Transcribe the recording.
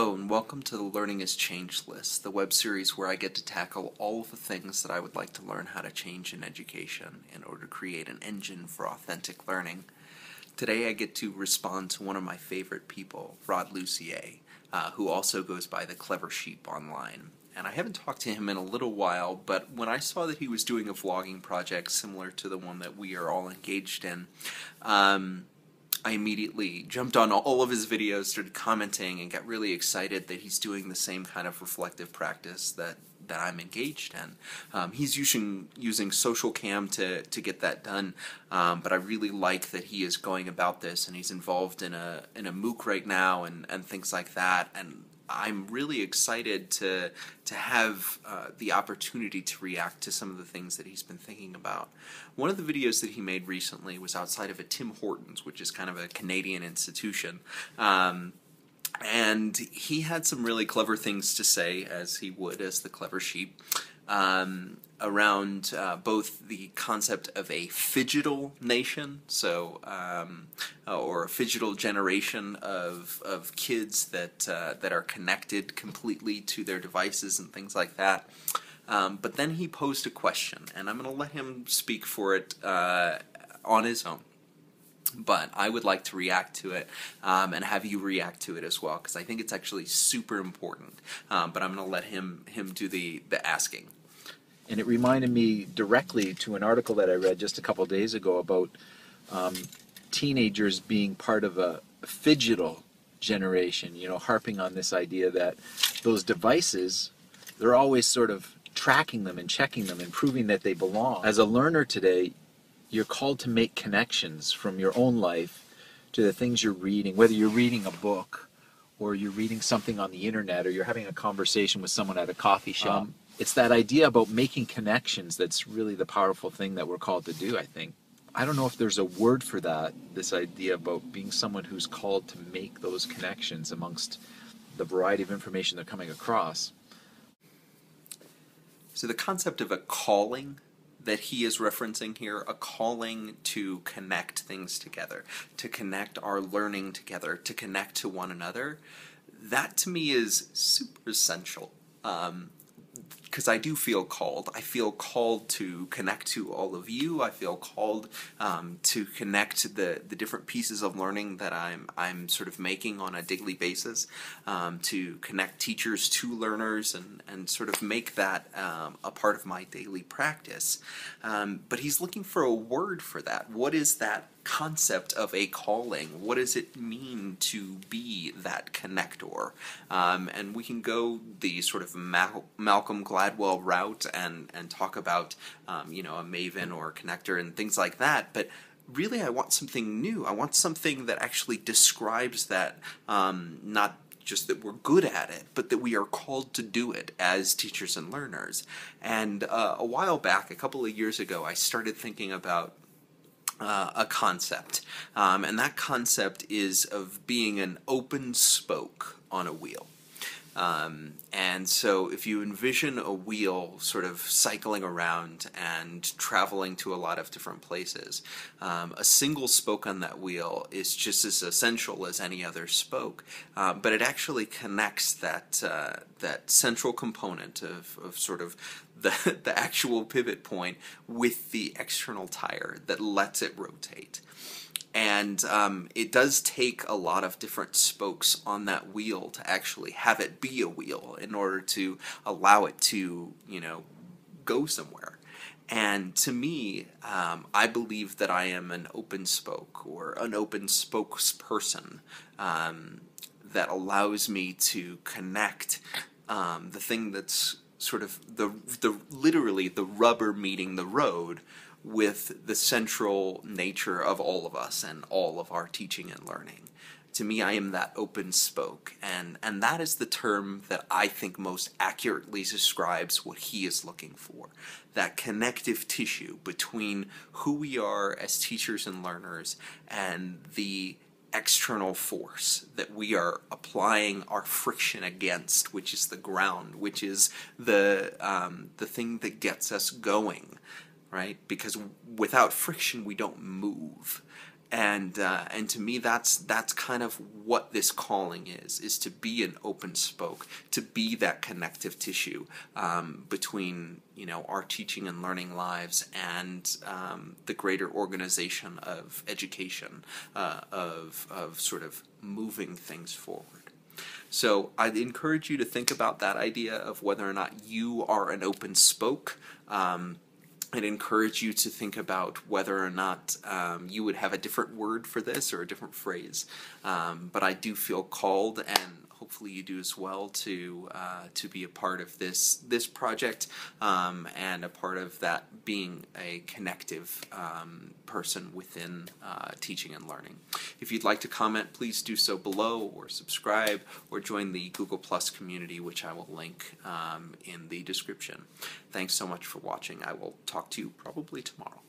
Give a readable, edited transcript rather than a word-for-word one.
Hello and welcome to the Learning is Change list, the web series where I get to tackle all of the things that I would like to learn how to change in education in order to create an engine for authentic learning. Today I get to respond to one of my favorite people, Rodd Lucier, who also goes by the Clever Sheep online. And I haven't talked to him in a little while, but when I saw that he was doing a vlogging project similar to the one that we are all engaged in, I immediately jumped on all of his videos, started commenting, and got really excited that he's doing the same kind of reflective practice that I'm engaged in. He's using social cam to get that done, but I really like that he is going about this, and he's involved in a MOOC right now and things like that. And I'm really excited to have the opportunity to react to some of the things that he's been thinking about. One of the videos that he made recently was outside of a Tim Hortons, which is kind of a Canadian institution. And he had some really clever things to say, as he would as the Clever Sheep, around both the concept of a Fidgital nation, or a Fidgital generation of kids that are connected completely to their devices and things like that. But then he posed a question, and I'm going to let him speak for it on his own. But I would like to react to it and have you react to it as well, because I think it's actually super important. But I'm going to let him do the asking. And it reminded me directly to an article that I read just a couple days ago about teenagers being part of a Fidgital generation, harping on this idea that those devices, they're always sort of tracking them and checking them and proving that they belong. As a learner today, you're called to make connections from your own life to the things you're reading, whether you're reading a book or you're reading something on the internet or you're having a conversation with someone at a coffee shop. It's that idea about making connections that's really the powerful thing that we're called to do, I think. I don't know if there's a word for that, this idea about being someone who's called to make those connections amongst the variety of information they're coming across. So the concept of a calling that he is referencing here, a calling to connect things together, to connect our learning together, to connect to one another, that to me is super essential. Because I do feel called. I feel called to connect to all of you. I feel called to connect the different pieces of learning that I'm sort of making on a daily basis, to connect teachers to learners and sort of make that a part of my daily practice. But he's looking for a word for that. What is that concept of a calling? What does it mean to be that connector? And we can go the sort of Malcolm Gladwell route and talk about a maven or a connector and things like that, but really I want something new. I want something that actually describes that, not just that we're good at it, but that we are called to do it as teachers and learners. And a while back, a couple of years ago, I started thinking about a concept, and that concept is of being an open spoke on a wheel. And so if you envision a wheel sort of cycling around and traveling to a lot of different places, a single spoke on that wheel is just as essential as any other spoke, but it actually connects that central component of sort of the actual pivot point with the external tire that lets it rotate. And it does take a lot of different spokes on that wheel to actually have it be a wheel in order to allow it to, go somewhere. And to me, I believe that I am an open spoke or an open spokesperson that allows me to connect the thing that's sort of literally the rubber meeting the road with the central nature of all of us and all of our teaching and learning. To me, I am that open spoke, and that is the term that I think most accurately describes what he is looking for. That connective tissue between who we are as teachers and learners and the external force that we are applying our friction against, which is the ground, which is the thing that gets us going. Right? Because without friction, we don't move. And to me, that's kind of what this calling is to be an open spoke, to be that connective tissue between our teaching and learning lives and the greater organization of education, of sort of moving things forward. So I'd encourage you to think about that idea of whether or not you are an open spoke. I'd encourage you to think about whether or not you would have a different word for this or a different phrase. But I do feel called, and hopefully you do as well, to be a part of this project and a part of that being a connective person within teaching and learning. If you'd like to comment, please do so below, or subscribe, or join the Google Plus community, which I will link in the description. Thanks so much for watching. I will talk to you probably tomorrow.